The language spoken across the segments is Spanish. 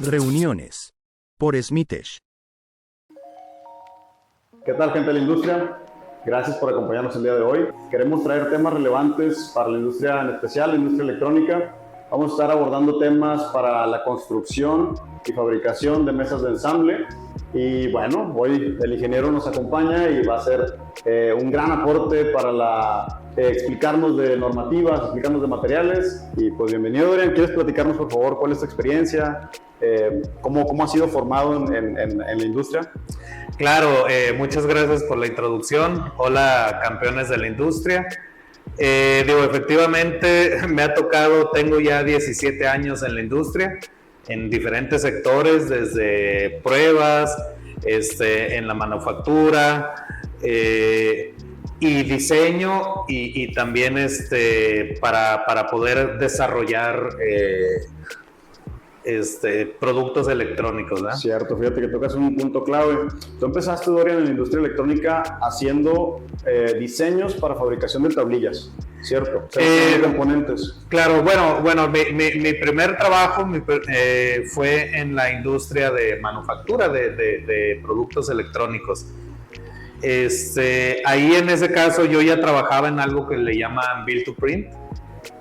Reuniones. Por Smitesh. ¿Qué tal, gente de la industria? Gracias por acompañarnos el día de hoy. Queremos traer temas relevantes para la industria, en especial la industria electrónica. Vamos a estar abordando temas para la construcción y fabricación de mesas de ensamble. Y bueno, hoy el ingeniero nos acompaña y va a ser un gran aporte para explicarnos de normativas, explicarnos de materiales. Y pues bienvenido, Dorian. ¿Quieres platicarnos, por favor, cuál es tu experiencia? ¿Cómo has sido formado en la industria? Claro, muchas gracias por la introducción. Hola, campeones de la industria. Efectivamente me ha tocado, tengo ya 17 años en la industria, en diferentes sectores, desde pruebas, en la manufactura, y diseño, y también para poder desarrollar productos electrónicos, ¿verdad? Cierto, fíjate que tocas un punto clave. Tú empezaste, Dorian, en la industria electrónica haciendo diseños para fabricación de tablillas, ¿cierto? Componentes. Claro, bueno, mi primer trabajo fue en la industria de manufactura de productos electrónicos. Ahí en ese caso yo ya trabajaba en algo que le llaman Build to Print.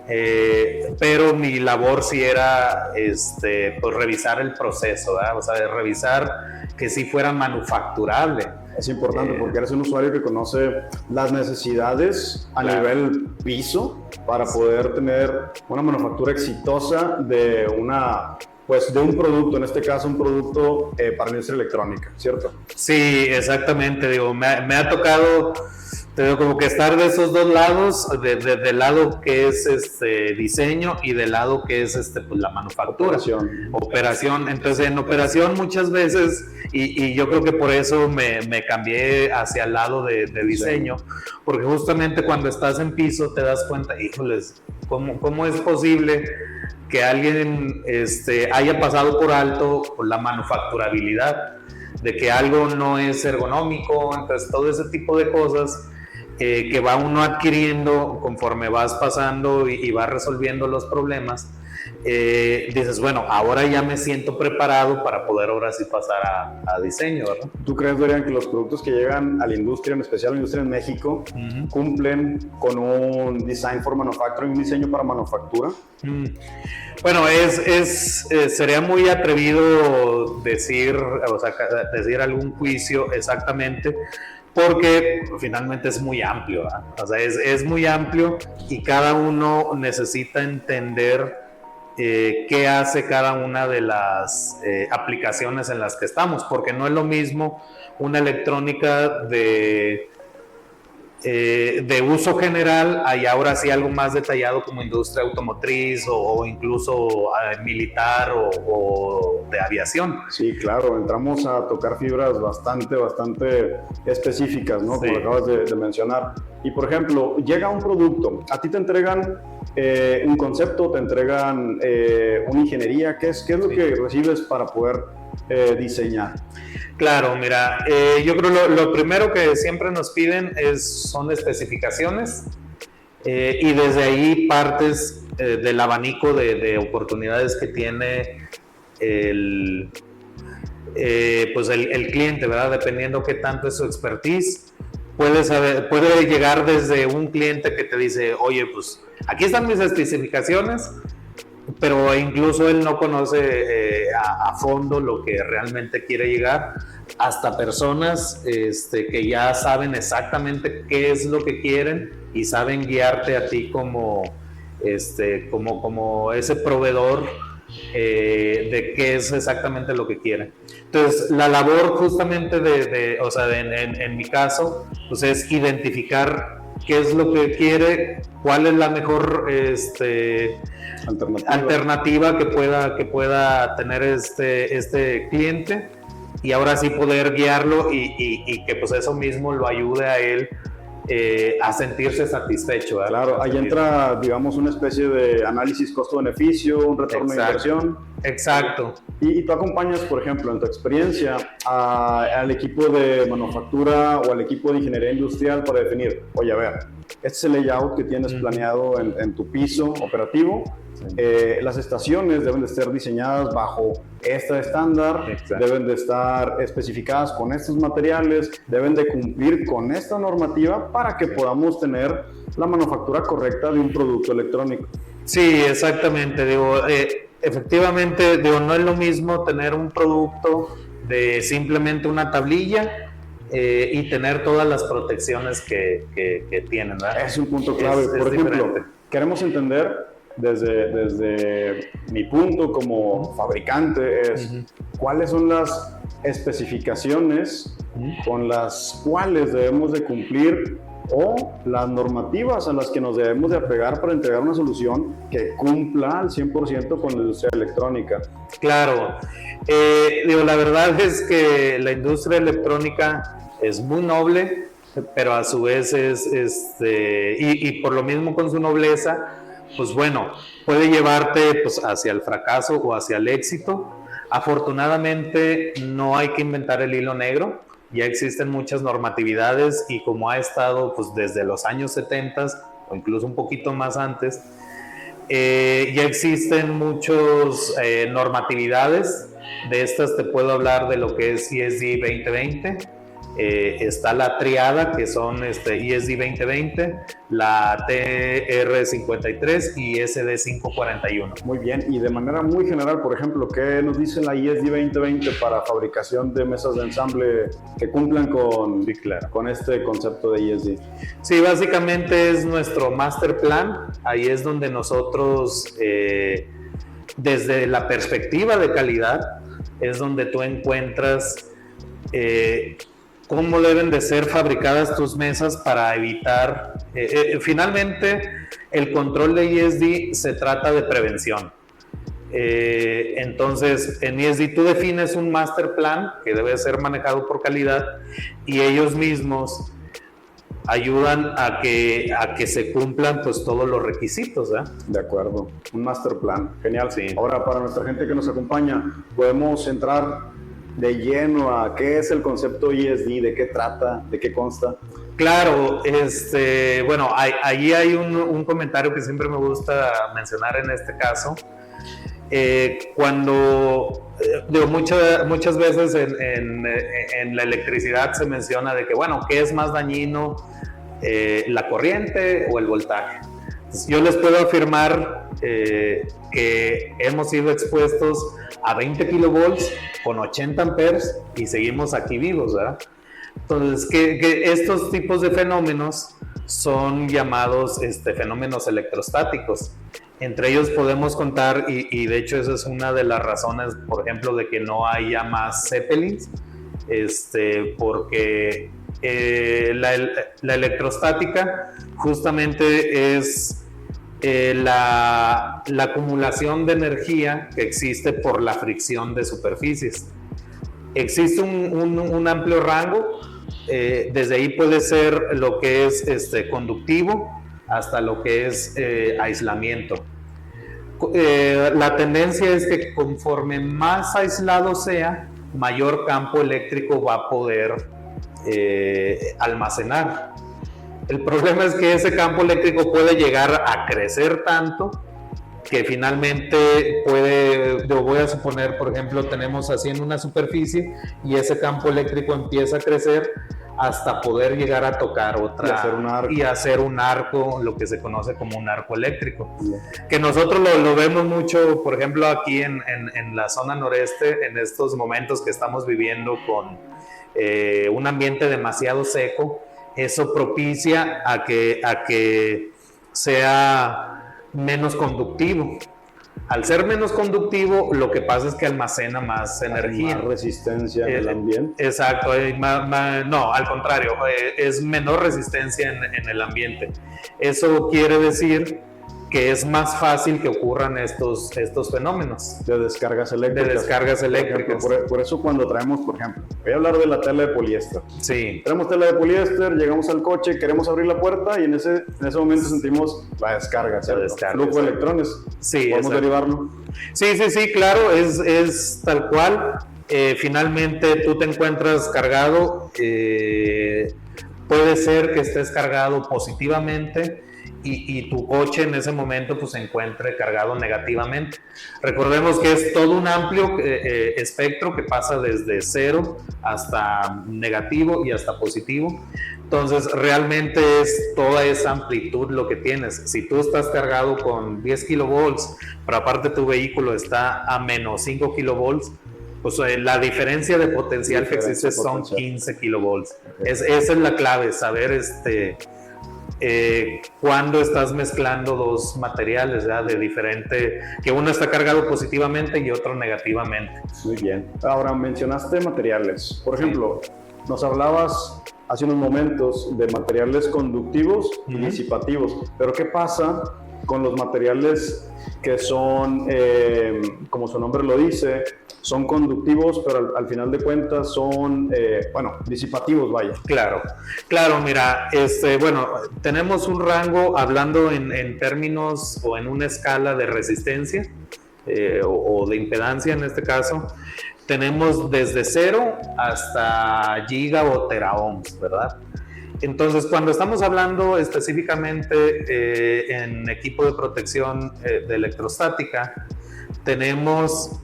Pero mi labor sí era pues revisar el proceso, ¿verdad? O sea, revisar que sí fuera manufacturable. Es importante porque eres un usuario que conoce las necesidades a nivel piso para poder tener una manufactura exitosa de un producto, en este caso un producto para la industria electrónica, ¿cierto? Sí, exactamente. Me ha tocado como que estar de esos dos lados, del lado que es diseño y del lado que es pues la manufactura. Operación. Entonces en operación muchas veces, y yo creo que por eso me cambié hacia el lado de diseño, porque justamente cuando estás en piso te das cuenta, híjoles, ¿cómo es posible que alguien haya pasado por alto la manufacturabilidad, de que algo no es ergonómico? Entonces todo ese tipo de cosas que va uno adquiriendo conforme vas pasando y vas resolviendo los problemas, dices, bueno, ahora ya me siento preparado para poder ahora sí pasar a diseño, ¿verdad? ¿Tú crees, Dorian, que los productos que llegan a la industria, en especial a la industria en México, cumplen con un design for manufacturing, un diseño para manufactura? Bueno, sería muy atrevido decir algún juicio exactamente, porque finalmente es muy amplio, ¿verdad? O sea, es muy amplio y cada uno necesita entender qué hace cada una de las aplicaciones en las que estamos, porque no es lo mismo una electrónica de uso general, hay ahora sí algo más detallado como industria automotriz o incluso militar o de aviación. Sí, claro, entramos a tocar fibras bastante específicas, ¿no? Como acabas de mencionar. Y por ejemplo, llega un producto, a ti te entregan un concepto, te entregan una ingeniería, ¿qué es lo que recibes para poder diseñar? Claro, mira, yo creo lo primero que siempre nos piden son especificaciones, y desde ahí partes del abanico de oportunidades que tiene el cliente, ¿verdad? Dependiendo qué tanto es su expertise. Puede llegar desde un cliente que te dice, oye, pues aquí están mis especificaciones, pero incluso él no conoce a fondo lo que realmente quiere llegar, hasta personas que ya saben exactamente qué es lo que quieren y saben guiarte a ti como ese proveedor de qué es exactamente lo que quieren. Entonces, la labor justamente en mi caso, pues es identificar qué es lo que quiere, cuál es la mejor alternativa que pueda tener este cliente, y ahora sí poder guiarlo y que pues eso mismo lo ayude a él a sentirse satisfecho, ¿verdad? Claro, ahí entra, digamos, una especie de análisis costo-beneficio, un retorno de inversión. Exacto. Y tú acompañas, por ejemplo, en tu experiencia, al equipo de manufactura o al equipo de ingeniería industrial para definir, oye, a ver, este es el layout que tienes planeado en tu piso operativo. Las estaciones deben de estar diseñadas bajo este estándar, deben de estar especificadas con estos materiales, deben de cumplir con esta normativa para que podamos tener la manufactura correcta de un producto electrónico. Sí, exactamente. Digo, efectivamente, digo, no es lo mismo tener un producto de simplemente una tablilla y tener todas las protecciones que tienen, ¿verdad? Es un punto clave. Por ejemplo, diferente. Queremos entender desde mi punto como fabricante es cuáles son las especificaciones con las cuales debemos de cumplir o las normativas a las que nos debemos de apegar para entregar una solución que cumpla al 100% con la industria electrónica. Claro, digo, la verdad es que la industria electrónica es muy noble, pero a su vez y por lo mismo con su nobleza, pues bueno, puede llevarte pues, hacia el fracaso o hacia el éxito. Afortunadamente no hay que inventar el hilo negro, ya existen muchas normatividades y como ha estado pues, desde los años 70 o incluso un poquito más antes, ya existen muchas normatividades. De estas te puedo hablar de lo que es ESD 2020. Está la triada, que son ESD 2020, la TR53 y SD 541. Muy bien, y de manera muy general, por ejemplo, ¿qué nos dice la ESD 2020 para fabricación de mesas de ensamble que cumplan con este concepto de ESD? Sí, básicamente es nuestro master plan. Ahí es donde nosotros, desde la perspectiva de calidad, es donde tú encuentras cómo deben de ser fabricadas tus mesas para evitar, finalmente el control de ESD se trata de prevención. Entonces en ESD tú defines un master plan que debe ser manejado por calidad y ellos mismos ayudan a que se cumplan pues todos los requisitos, ¿eh? De acuerdo, un master plan, genial. Sí. Ahora, para nuestra gente que nos acompaña, podemos entrar de lleno a qué es el concepto ESD, de qué trata, de qué consta. Claro, bueno, ahí hay un comentario que siempre me gusta mencionar en este caso. Cuando digo, muchas veces en la electricidad se menciona de que, bueno, ¿qué es más dañino, la corriente o el voltaje? Entonces, yo les puedo afirmar que hemos sido expuestos a 20 kilovolts con 80 amperes y seguimos aquí vivos, ¿verdad? Entonces, que estos tipos de fenómenos son llamados fenómenos electrostáticos. Entre ellos podemos contar, y de hecho esa es una de las razones, por ejemplo, de que no haya más Zeppelins, porque la electrostática justamente es la acumulación de energía que existe por la fricción de superficies. Existe un amplio rango, desde ahí puede ser lo que es conductivo hasta lo que es aislamiento. La tendencia es que conforme más aislado sea, mayor campo eléctrico va a poder almacenar. El problema es que ese campo eléctrico puede llegar a crecer tanto que finalmente yo voy a suponer, por ejemplo, tenemos así en una superficie y ese campo eléctrico empieza a crecer hasta poder llegar a tocar otra y hacer un arco, lo que se conoce como un arco eléctrico. Que nosotros lo vemos mucho, por ejemplo, aquí en la zona noreste, en estos momentos que estamos viviendo con un ambiente demasiado seco. Eso propicia a que sea menos conductivo. Al ser menos conductivo, lo que pasa es que almacena más energía. Más resistencia en el ambiente. Exacto, no, al contrario, es menor resistencia en el ambiente. Eso quiere decir que es más fácil que ocurran estos fenómenos. De descargas eléctricas. Por eso cuando traemos, por ejemplo, voy a hablar de la tela de poliéster. Sí. Traemos tela de poliéster, llegamos al coche, queremos abrir la puerta y en ese momento sentimos la descarga, flujo de electrones. Sí, ¿podemos derivarlo? Sí, claro, es tal cual. Finalmente tú te encuentras cargado puede ser que estés cargado positivamente y tu coche en ese momento pues se encuentre cargado negativamente. Recordemos que es todo un amplio espectro que pasa desde 0 hasta negativo y hasta positivo. Entonces realmente es toda esa amplitud lo que tienes. Si tú estás cargado con 10 kilovolts, pero aparte tu vehículo está a menos 5 kilovolts, pues la diferencia de potencial que existe son 15 kilovolts. Okay. Esa es la clave, saber cuando estás mezclando dos materiales, ¿ya? De diferente, que uno está cargado positivamente y otro negativamente. Muy bien. Ahora mencionaste materiales. Por ejemplo, nos hablabas hace unos momentos de materiales conductivos y disipativos, pero ¿qué pasa con los materiales que son, como su nombre lo dice, son conductivos, pero al final de cuentas son, disipativos, vaya? Claro, mira, bueno, tenemos un rango, hablando en términos o en una escala de resistencia o de impedancia en este caso. Tenemos desde 0 hasta giga o teraohms, ¿verdad? Entonces, cuando estamos hablando específicamente en equipo de protección de electrostática, tenemos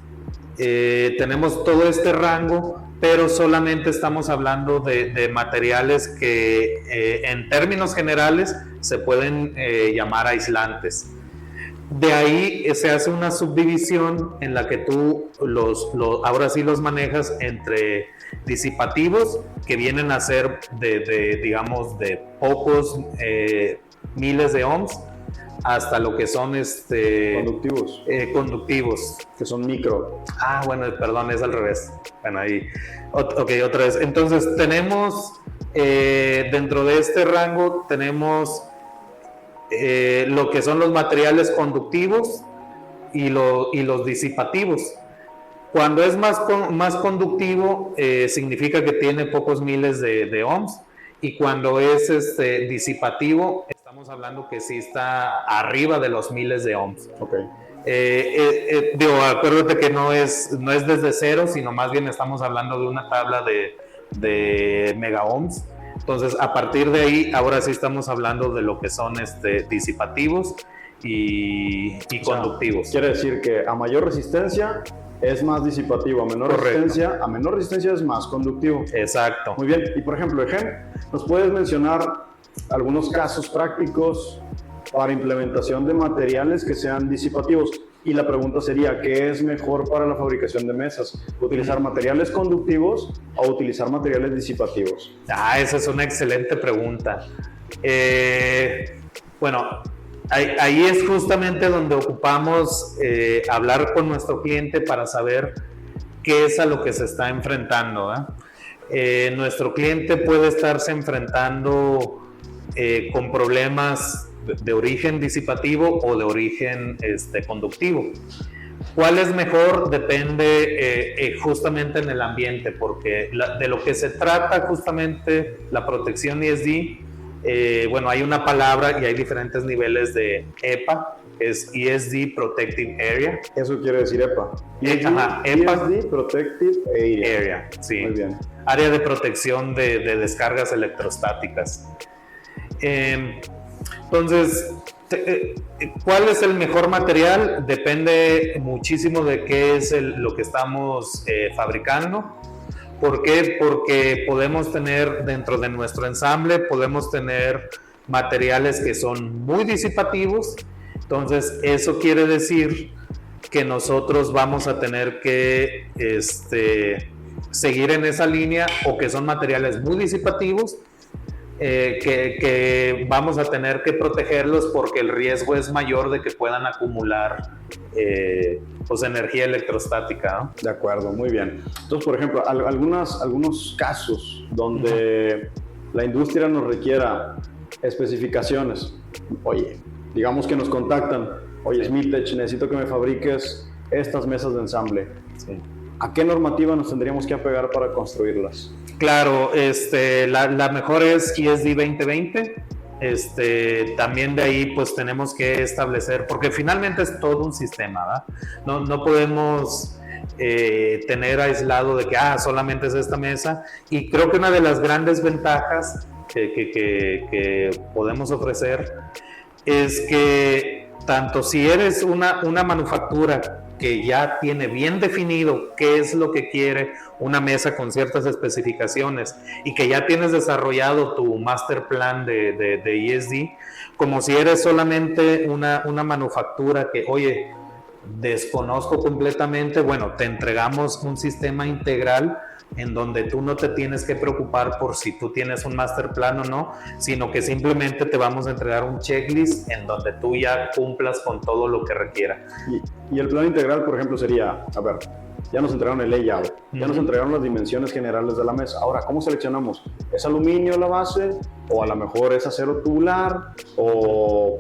todo este rango, pero solamente estamos hablando de materiales que en términos generales se pueden llamar aislantes. De ahí se hace una subdivisión en la que tú ahora sí los manejas entre disipativos, que vienen a ser digamos, de pocos miles de ohms, hasta lo que son conductivos. Que son micro. Bueno, perdón, es al revés. Bueno, ahí. Ok, otra vez. Entonces, tenemos, dentro de este rango, tenemos lo que son los materiales conductivos y los disipativos. Cuando es más conductivo, significa que tiene pocos miles de ohms, y cuando es disipativo, estamos hablando que sí está arriba de los miles de ohms. Okay. Acuérdate que no es desde 0, sino más bien estamos hablando de una tabla de mega ohms. Entonces, a partir de ahí, ahora sí estamos hablando de lo que son disipativos y conductivos. Quiere decir que a mayor resistencia es más disipativo, a menor resistencia es más conductivo. Exacto. Muy bien. Y por ejemplo, ¿nos puedes mencionar algunos casos prácticos para implementación de materiales que sean disipativos? Y la pregunta sería, ¿qué es mejor para la fabricación de mesas? ¿Utilizar materiales conductivos o utilizar materiales disipativos? Esa es una excelente pregunta. Bueno, ahí es justamente donde ocupamos hablar con nuestro cliente para saber qué es a lo que se está enfrentando, ¿eh? Nuestro cliente puede estarse enfrentando con problemas de origen disipativo o de origen conductivo. ¿Cuál es mejor? Depende justamente en el ambiente, porque de lo que se trata justamente la protección ESD, bueno, hay una palabra y hay diferentes niveles de EPA, es ESD Protective Area. Eso quiere decir EPA. EPA. ESD Protective Area. Sí. Muy bien. Área de protección de descargas electrostáticas. Entonces, ¿cuál es el mejor material? Depende muchísimo de qué es lo que estamos fabricando. ¿Por qué? Porque podemos tener dentro de nuestro ensamble, podemos tener materiales que son muy disipativos. Entonces, eso quiere decir que nosotros vamos a tener que seguir en esa línea, o que son materiales muy disipativos, que vamos a tener que protegerlos porque el riesgo es mayor de que puedan acumular energía electrostática, ¿no? De acuerdo, muy bien. Entonces, por ejemplo, algunos casos donde la industria nos requiera especificaciones. Oye, digamos que nos contactan. Oye, Smitech, necesito que me fabriques estas mesas de ensamble. Sí. ¿A qué normativa nos tendríamos que apegar para construirlas? Claro, la mejor es ESD 2020. También de ahí pues tenemos que establecer, porque finalmente es todo un sistema, ¿verdad? No podemos tener aislado de que solamente es esta mesa. Y creo que una de las grandes ventajas que podemos ofrecer es que tanto si eres una manufactura que ya tiene bien definido qué es lo que quiere una mesa con ciertas especificaciones y que ya tienes desarrollado tu master plan de ESD, como si eres solamente una manufactura que, oye, desconozco completamente, bueno, te entregamos un sistema integral en donde tú no te tienes que preocupar por si tú tienes un master plan o no, sino que simplemente te vamos a entregar un checklist en donde tú ya cumplas con todo lo que requiera. Y el plan integral, por ejemplo, sería, a ver, ya nos entregaron el layout, ya nos entregaron las dimensiones generales de la mesa. Ahora, ¿cómo seleccionamos? ¿Es aluminio la base? ¿O a lo mejor es acero tubular? ¿O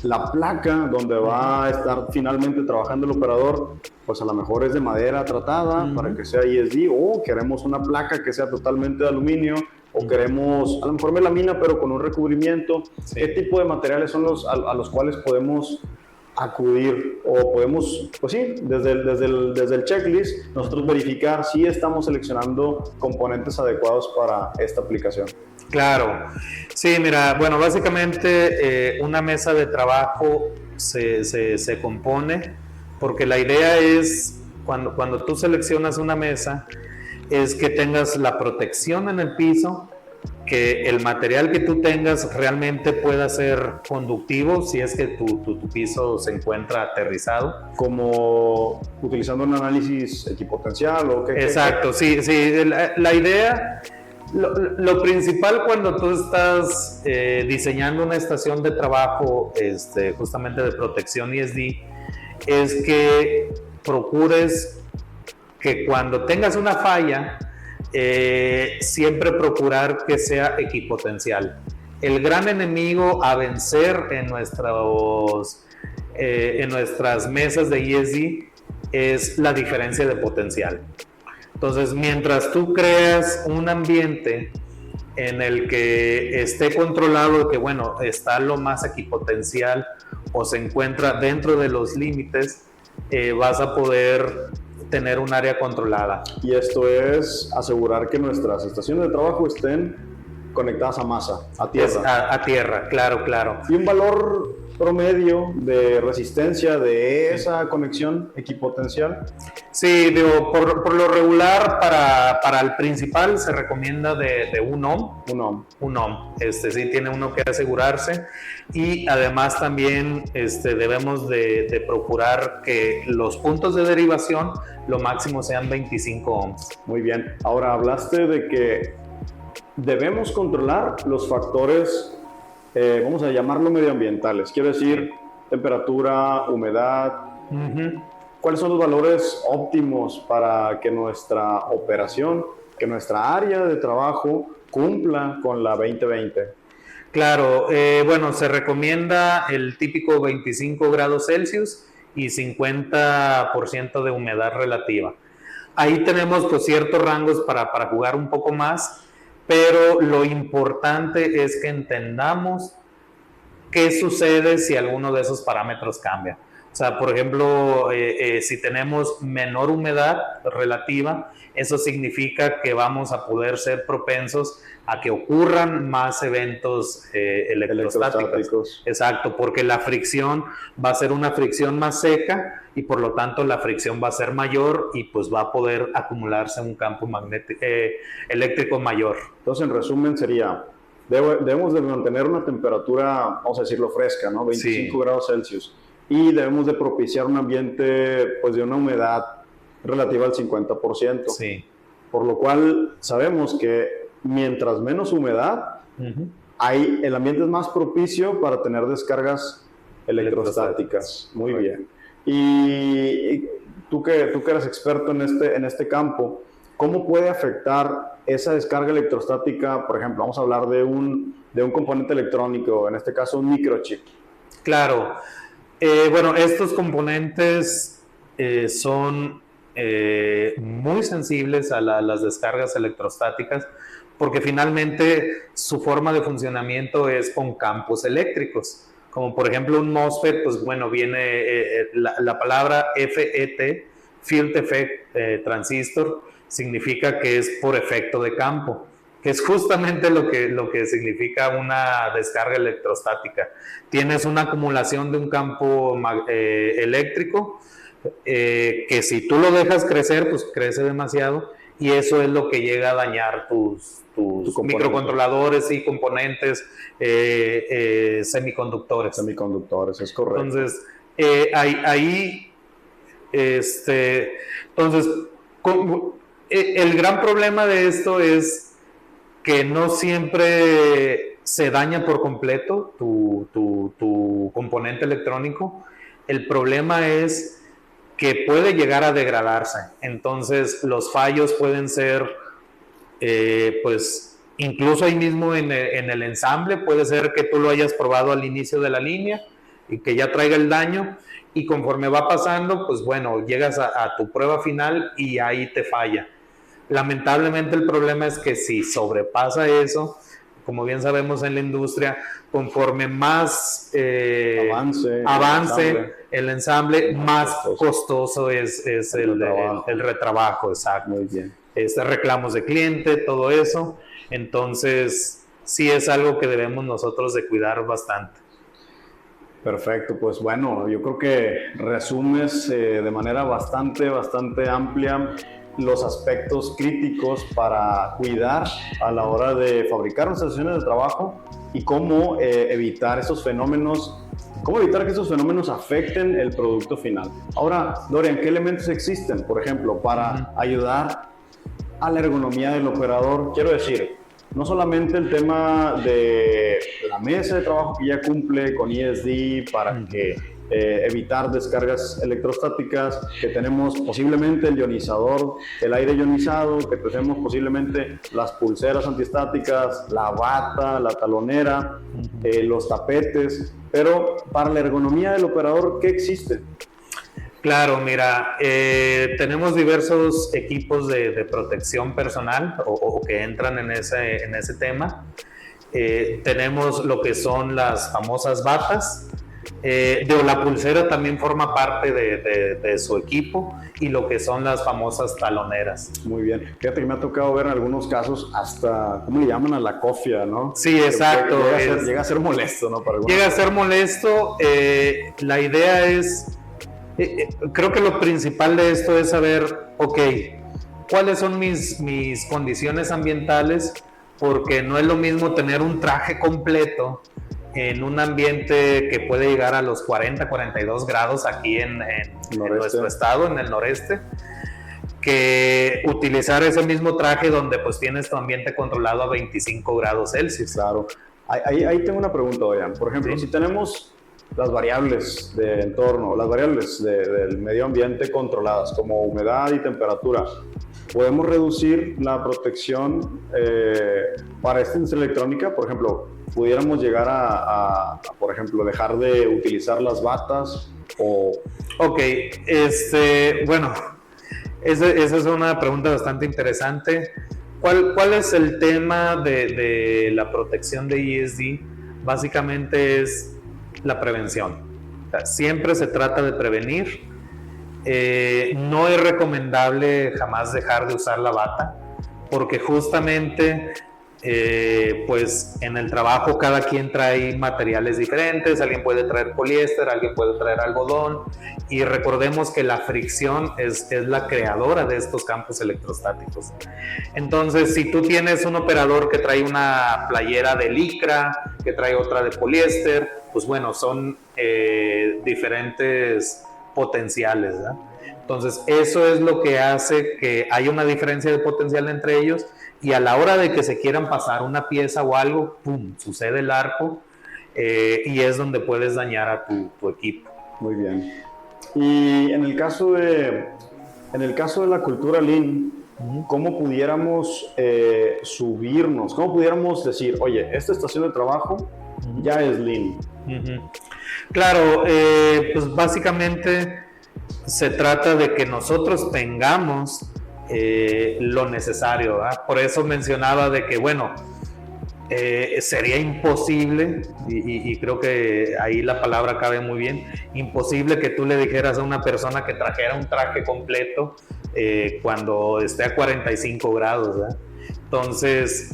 la placa donde va a estar finalmente trabajando el operador, pues a lo mejor es de madera tratada para que sea ESD, o queremos una placa que sea totalmente de aluminio, o queremos a lo mejor melamina pero con un recubrimiento? Sí. ¿Qué tipo de materiales son a los cuales podemos acudir? O podemos, pues sí, desde el checklist nosotros verificar si estamos seleccionando componentes adecuados para esta aplicación. Claro, sí, mira, bueno, básicamente una mesa de trabajo se compone porque la idea es, cuando tú seleccionas una mesa, es que tengas la protección en el piso, que el material que tú tengas realmente pueda ser conductivo si es que tu piso se encuentra aterrizado. Como utilizando un análisis equipotencial o qué. Exacto, sí, la idea... Lo principal cuando tú estás diseñando una estación de trabajo justamente de protección ESD es que procures que cuando tengas una falla siempre procurar que sea equipotencial. El gran enemigo a vencer en nuestras mesas de ESD es la diferencia de potencial. Entonces, mientras tú creas un ambiente en el que esté controlado, que bueno, está lo más equipotencial o se encuentra dentro de los límites, vas a poder tener un área controlada. Y esto es asegurar que nuestras estaciones de trabajo estén conectadas a masa, a tierra. A tierra, claro. ¿Y un valor promedio de resistencia de esa conexión equipotencial? Sí, digo, por lo regular para el principal se recomienda de 1 ohm. 1 ohm. 1 ohm. Sí tiene uno que asegurarse, y además también debemos de procurar que los puntos de derivación lo máximo sean 25 ohms. Muy bien. Ahora hablaste de que debemos controlar los factores, vamos a llamarlo medioambientales, quiero decir temperatura, humedad. ¿Cuáles son los valores óptimos para que nuestra operación, que nuestra área de trabajo cumpla con la 2020? Claro, bueno, se recomienda el típico 25 grados Celsius y 50% de humedad relativa. Ahí tenemos pues ciertos rangos para jugar un poco más, pero lo importante es que entendamos qué sucede si alguno de esos parámetros cambia. O sea, por ejemplo, si tenemos menor humedad relativa, eso significa que vamos a poder ser propensos a que ocurran más eventos electrostáticos. Exacto, porque la fricción va a ser una fricción más seca y por lo tanto la fricción va a ser mayor y pues va a poder acumularse un campo eléctrico mayor. Entonces, en resumen sería, debemos de mantener una temperatura, vamos a decirlo, fresca, ¿no? 25 grados Celsius. Y debemos de propiciar un ambiente pues de una humedad relativa al 50%. Sí. Por lo cual sabemos que mientras menos humedad, el ambiente es más propicio para tener descargas electrostáticas. Muy bien. Y tú que eres experto en este campo, ¿cómo puede afectar esa descarga electrostática? Por ejemplo, vamos a hablar de un componente electrónico, en este caso un microchip. Claro. Bueno, estos componentes son muy sensibles a las descargas electrostáticas porque finalmente su forma de funcionamiento es con campos eléctricos. Como por ejemplo un MOSFET, pues bueno, viene la palabra FET, Field Effect Transistor, significa que es por efecto de campo. que es justamente lo que significa una descarga electrostática. Tienes una acumulación de un campo eléctrico que si tú lo dejas crecer, pues crece demasiado, y eso es lo que llega a dañar tus microcontroladores y componentes semiconductores. Semiconductores, es correcto. Entonces, el gran problema de esto es que no siempre se daña por completo tu componente electrónico. El problema es que puede llegar a degradarse. Entonces, los fallos pueden ser, pues, incluso ahí mismo en el ensamble. Puede ser que tú lo hayas probado al inicio de la línea y que ya traiga el daño, y conforme va pasando, pues bueno, llegas a tu prueba final y ahí te falla. Lamentablemente el problema es que si sobrepasa eso, como bien sabemos en la industria, conforme más avance el ensamble, más costoso es el retrabajo, exacto. Muy bien. Reclamos de cliente, todo eso. Entonces, sí es algo que debemos nosotros de cuidar bastante. Perfecto, pues bueno, yo creo que resumes de manera bastante amplia los aspectos críticos para cuidar a la hora de fabricar nuestras estaciones de trabajo y cómo evitar esos fenómenos, cómo evitar que esos fenómenos afecten el producto final. Ahora, Dorian, ¿qué elementos existen, por ejemplo, para ayudar a la ergonomía del operador? Quiero decir, no solamente el tema de la mesa de trabajo que ya cumple con ESD para que evitar descargas electrostáticas, que tenemos posiblemente el ionizador, el aire ionizado, que tenemos posiblemente las pulseras antiestáticas, la bata, la talonera, los tapetes, pero para la ergonomía del operador, ¿qué existe? Claro, mira, tenemos diversos equipos de protección personal o que entran en ese tema. Tenemos lo que son las famosas batas. La pulsera también forma parte de su equipo, y lo que son las famosas taloneras. Muy bien. Fíjate que me ha tocado ver en algunos casos hasta, ¿cómo le llaman? A la cofia, ¿no? Sí, exacto. Llega a ser molesto, ¿no? Llega a ser molesto. La idea es, creo que lo principal de esto es saber, ok, ¿cuáles son mis condiciones ambientales? Porque no es lo mismo tener un traje completo en un ambiente que puede llegar a los 40, 42 grados aquí en nuestro estado, en el noreste, que utilizar ese mismo traje donde pues tienes tu ambiente controlado a 25 grados Celsius. Claro. Ahí tengo una pregunta, Dorian. Por ejemplo, si tenemos las variables de entorno, las variables del medio ambiente controladas, como humedad y temperatura, ¿podemos reducir la protección para esta industria electrónica? Por ejemplo, ¿pudiéramos llegar por ejemplo, dejar de utilizar las batas? Ok, bueno, esa es una pregunta bastante interesante. ¿Cuál es el tema de la protección de ESD? Básicamente es la prevención. O sea, siempre se trata de prevenir. No es recomendable jamás dejar de usar la bata, porque justamente pues en el trabajo cada quien trae materiales diferentes. Alguien puede traer poliéster, alguien puede traer algodón, y recordemos que la fricción es la creadora de estos campos electrostáticos. Entonces, si tú tienes un operador que trae una playera de licra, que trae otra de poliéster, pues bueno, son diferentes potenciales, ¿verdad? Entonces, eso es lo que hace que haya una diferencia de potencial entre ellos, y a la hora de que se quieran pasar una pieza o algo, ¡pum!, sucede el arco, y es donde puedes dañar a tu equipo. Muy bien. Y en el caso de la cultura Lean, ¿cómo pudiéramos subirnos? ¿Cómo pudiéramos decir, oye, esta estación de trabajo ya es Lean? Claro, pues básicamente se trata de que nosotros tengamos lo necesario, ¿verdad? Por eso mencionaba de que, bueno, sería imposible, y creo que ahí la palabra cabe muy bien, imposible que tú le dijeras a una persona que trajera un traje completo cuando esté a 45 grados, ¿verdad? Entonces,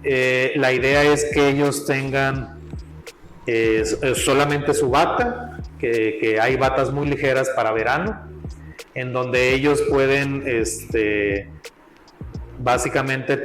La idea es que ellos tengan solamente su bata, que hay batas muy ligeras para verano, en donde ellos pueden básicamente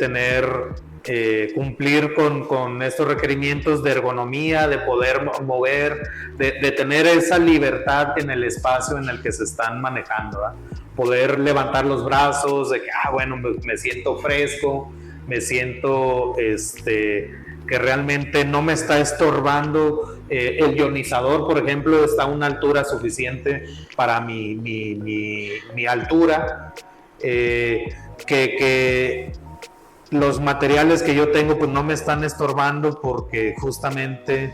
cumplir con estos requerimientos de ergonomía, de poder mover, de tener esa libertad en el espacio en el que se están manejando, ¿verdad? Poder levantar los brazos, de que, bueno, me siento fresco, me siento que realmente no me está estorbando. El ionizador, por ejemplo, está a una altura suficiente para mi altura, que los materiales que yo tengo pues no me están estorbando, porque justamente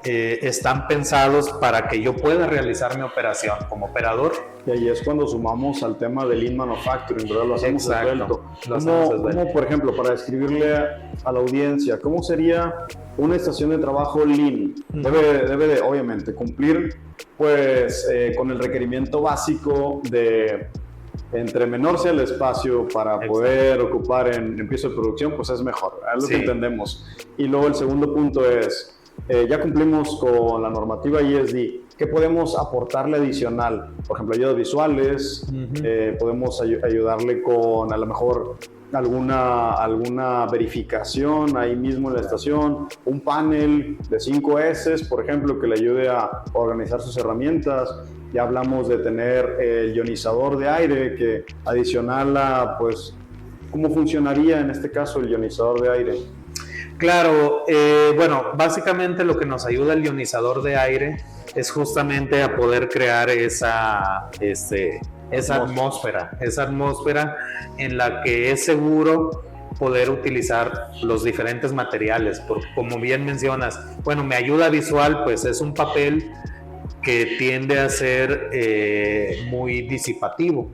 están pensados para que yo pueda realizar mi operación como operador. Y ahí es cuando sumamos al tema del Lean Manufacturing, ¿verdad? Lo hacemos esbelto. ¿Cómo, por ejemplo, para describirle a la audiencia, cómo sería una estación de trabajo Lean? Debe de, obviamente, cumplir pues con el requerimiento básico de entre menor sea el espacio para poder ocupar en piso de producción, pues es mejor, es lo que entendemos. Y luego el segundo punto es, ya cumplimos con la normativa ESG, ¿qué podemos aportarle adicional? Por ejemplo, ayudas visuales, podemos ayudarle con a lo mejor alguna verificación ahí mismo en la estación, un panel de 5 S, por ejemplo, que le ayude a organizar sus herramientas. Ya hablamos de tener el ionizador de aire, que adicional a, pues, ¿cómo funcionaría en este caso el ionizador de aire? Claro, bueno, básicamente lo que nos ayuda el ionizador de aire es justamente a poder crear esa atmósfera en la que es seguro poder utilizar los diferentes materiales, porque como bien mencionas, bueno, me ayuda visual, pues es un papel que tiende a ser muy disipativo.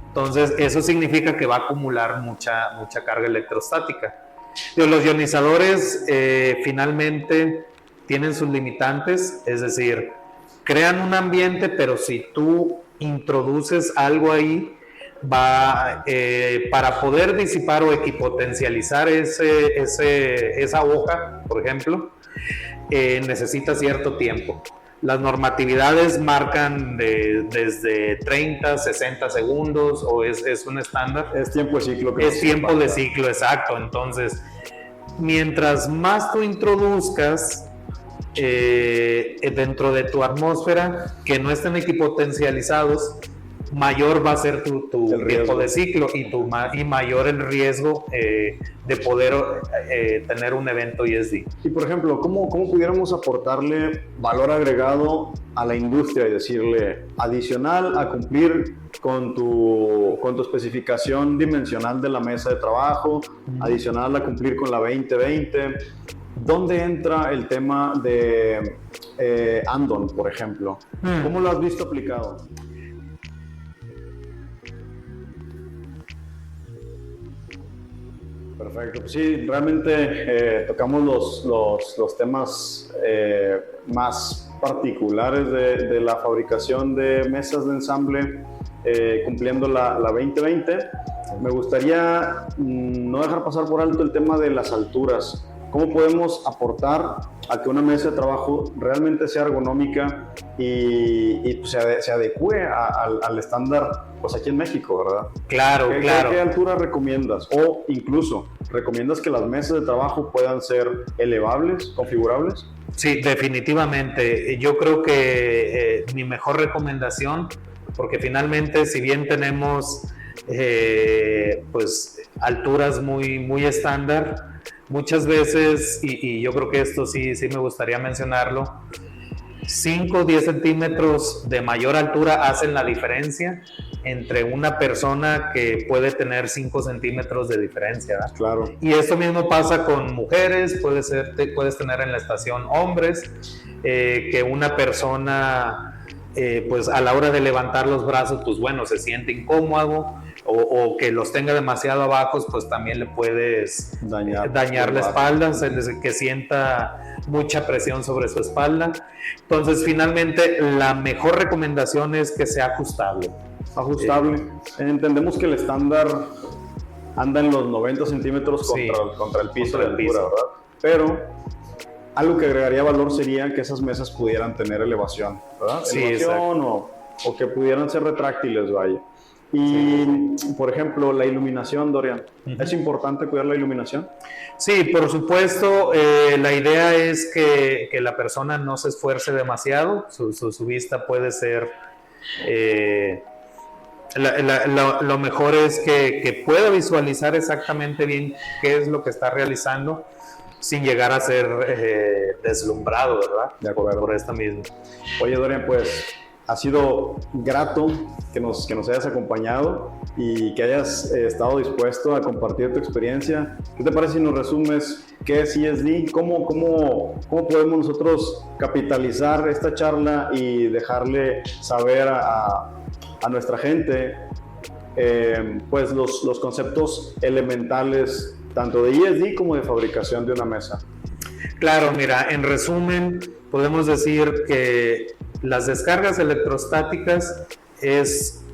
Entonces, eso significa que va a acumular mucha carga electrostática. Los ionizadores finalmente tienen sus limitantes, es decir, crean un ambiente, pero si tú introduces algo ahí, para poder disipar o equipotencializar esa hoja, por ejemplo, necesita cierto tiempo. Las normatividades marcan desde 30, 60 segundos, o es un estándar. Es tiempo de ciclo. Es tiempo de ciclo, exacto. Entonces, mientras más tú introduzcas dentro de tu atmósfera, que no estén equipotencializados, mayor va a ser tu tiempo de ciclo y mayor el riesgo de poder tener un evento ESG. Y por ejemplo, ¿cómo pudiéramos aportarle valor agregado a la industria y decirle, adicional a cumplir con tu especificación dimensional de la mesa de trabajo, adicional a cumplir con la 2020, ¿dónde entra el tema de Andon, por ejemplo? ¿Cómo lo has visto aplicado? Perfecto, pues sí, realmente tocamos los temas más particulares de la fabricación de mesas de ensamble, cumpliendo la 2020. Me gustaría no dejar pasar por alto el tema de las alturas. ¿Cómo podemos aportar a que una mesa de trabajo realmente sea ergonómica y pues, se adecue al estándar, pues aquí en México, ¿verdad? Claro, claro. ¿Qué altura recomiendas? O incluso, ¿recomiendas que las mesas de trabajo puedan ser elevables, configurables? Sí, definitivamente. Yo creo que mi mejor recomendación, porque finalmente si bien tenemos pues alturas muy estándar, muchas veces, y yo creo que esto sí me gustaría mencionarlo, 5 o 10 centímetros de mayor altura hacen la diferencia entre una persona que puede tener 5 centímetros de diferencia, ¿verdad? Claro. Y esto mismo pasa con mujeres, puedes tener en la estación hombres, que una persona pues a la hora de levantar los brazos, pues bueno, se siente incómodo, o que los tenga demasiado abajos, pues también le puedes dañar la espalda, que sienta mucha presión sobre su espalda. Entonces, finalmente, la mejor recomendación es que sea ajustable. Entendemos que el estándar anda en los 90 centímetros contra el piso de altura, ¿verdad? Pero algo que agregaría valor sería que esas mesas pudieran tener elevación, ¿verdad? Sí, elevación o que pudieran ser retráctiles, vaya. Y, por ejemplo, la iluminación, Dorian. ¿Es importante cuidar la iluminación? Sí, por supuesto. La idea es que la persona no se esfuerce demasiado. Su vista puede ser... lo mejor es que pueda visualizar exactamente bien qué es lo que está realizando sin llegar a ser deslumbrado, ¿verdad? De acuerdo. Por esta misma. Oye, Dorian, pues ha sido grato que nos hayas acompañado y que hayas estado dispuesto a compartir tu experiencia. ¿Qué te parece si nos resumes qué es ESD? ¿Cómo podemos nosotros capitalizar esta charla y dejarle saber a nuestra gente pues los conceptos elementales tanto de ESD como de fabricación de una mesa? Claro, mira, en resumen podemos decir que las descargas electrostáticas es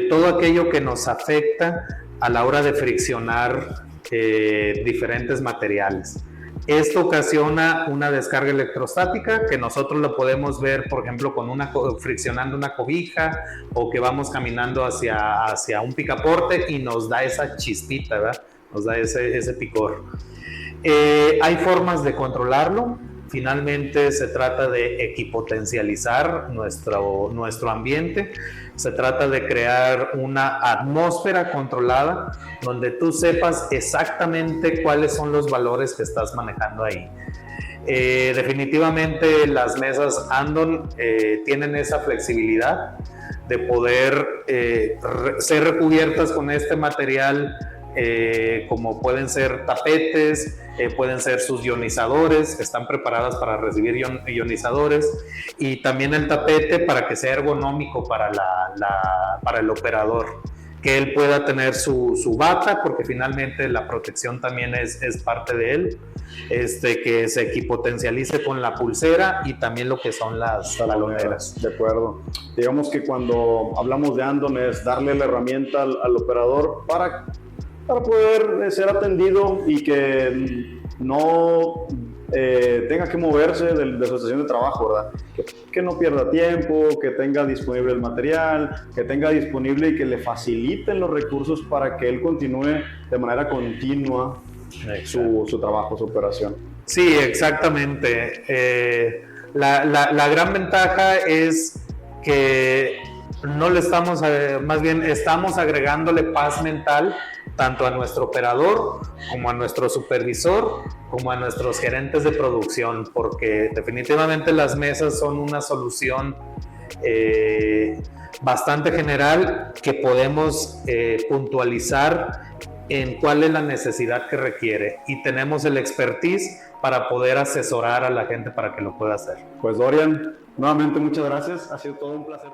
todo aquello que nos afecta a la hora de friccionar diferentes materiales. Esto ocasiona una descarga electrostática que nosotros lo podemos ver, por ejemplo, friccionando una cobija o que vamos caminando hacia un picaporte y nos da esa chispita, ¿verdad? Nos da ese picor. Hay formas de controlarlo. Finalmente se trata de equipotencializar nuestro ambiente. Se trata de crear una atmósfera controlada donde tú sepas exactamente cuáles son los valores que estás manejando ahí. Definitivamente las mesas Andon tienen esa flexibilidad de poder ser recubiertas con este material, como pueden ser tapetes, pueden ser sus ionizadores, que están preparadas para recibir ionizadores, y también el tapete para que sea ergonómico para el operador, que él pueda tener su bata, porque finalmente la protección también es parte de él, que se equipotencialice con la pulsera y también lo que son las taloneras. De acuerdo. Digamos que cuando hablamos de Andon es darle la herramienta al operador para poder ser atendido y que no tenga que moverse de su estación de trabajo, ¿verdad? Que no pierda tiempo, que tenga disponible el material, que tenga disponible y que le faciliten los recursos para que él continúe de manera continua su trabajo, su operación. Sí, exactamente. La gran ventaja es que no le estamos, más bien estamos agregándole paz mental tanto a nuestro operador como a nuestro supervisor como a nuestros gerentes de producción, porque definitivamente las mesas son una solución bastante general que podemos puntualizar en cuál es la necesidad que requiere, y tenemos el expertise para poder asesorar a la gente para que lo pueda hacer. Pues Dorian, nuevamente muchas gracias, ha sido todo un placer.